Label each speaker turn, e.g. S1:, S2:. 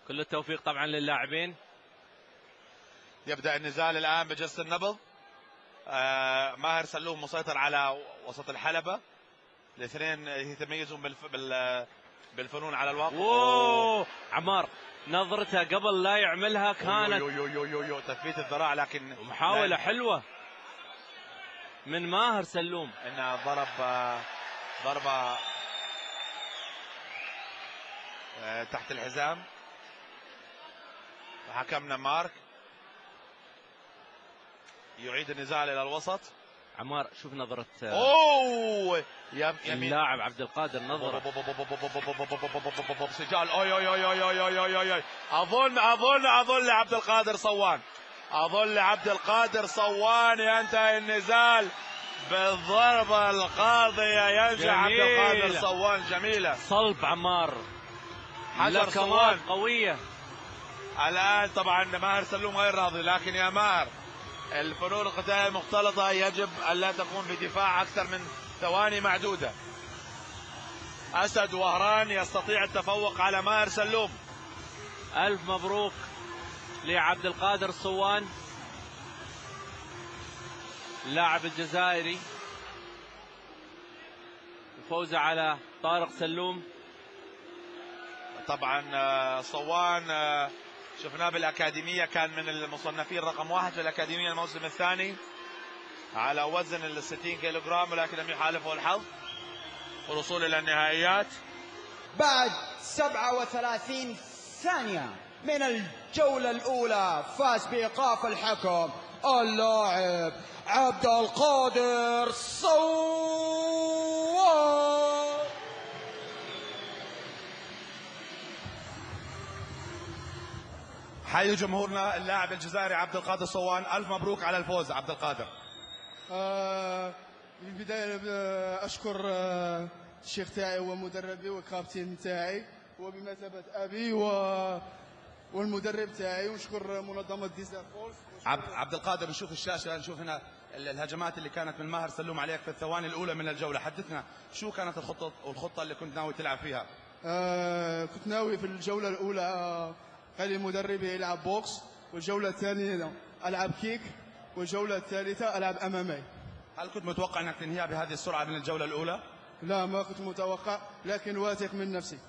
S1: كل التوفيق طبعا للاعبين.
S2: يبدأ النزال الآن بجس النبض. ماهر سلوم مسيطر على وسط الحلبة. الاثنين يتميزون بالفنون على الواقع.
S1: اوه عمار نظرته قبل لا يعملها كانت
S2: تثبيت الذراع، لكن
S1: محاولة حلوة من ماهر سلوم.
S2: انه ضرب ضربة تحت الحزام. حكمنا مارك يعيد النزال الى الوسط.
S1: عمار شوف نظرة
S2: اللاعب
S1: عبد القادر، نظرة
S2: سجال. اظن لعبد القادر صوان. لعبد القادر صوان ينتهي النزال بالضربة القاضية. ينجح عبد القادر صوان. جميلة
S1: صلب عمار،
S2: حجر صوان
S1: قوية.
S2: الآن طبعا ماهر سلوم غير راضي، لكن يا ماهر الفنون القتالية المختلطة يجب أن لا تكون بدفاع أكثر من ثواني معدودة. أسد وهران يستطيع التفوق على ماهر سلوم.
S1: ألف مبروك لعبد القادر الصوان اللاعب الجزائري، وفوزه على طارق سلوم.
S2: طبعا صوان شفناه بالأكاديمية، كان من المصنفين رقم 1 في الأكاديمية الموسم الثاني على وزن 60 كيلوغرام، ولكن لم يحالفه الحظ والوصول إلى النهائيات.
S3: بعد 37 ثانية من الجولة الأولى فاز بإيقاف الحكم اللاعب عبد القادر صوان.
S2: حي جمهورنا اللاعب الجزائري عبد القادر صوان. ألف مبروك على الفوز عبد القادر.
S4: في البداية أشكر الشيخ تاعي ومدربي والكابتن تاعي وبمثابة أبي والمدرب تاعي، ونشكر منظمة ديزا فورس.
S2: عبد القادر نشوف الشاشة، نشوف هنا الهجمات اللي كانت من ماهر سلوم عليك في الثواني الأولى من الجولة. حدثنا شو كانت الخطة اللي كنت ناوي تلعب فيها؟
S4: كنت ناوي في الجولة الأولى خلي مدربي يلعب بوكس، والجولة الثانية ألعب كيك، والجولة الثالثة ألعب أمامي.
S2: هل كنت متوقع أنك تنهيها بهذه السرعة من الجولة الأولى؟
S4: لا، ما كنت متوقع، لكن واثق من نفسي.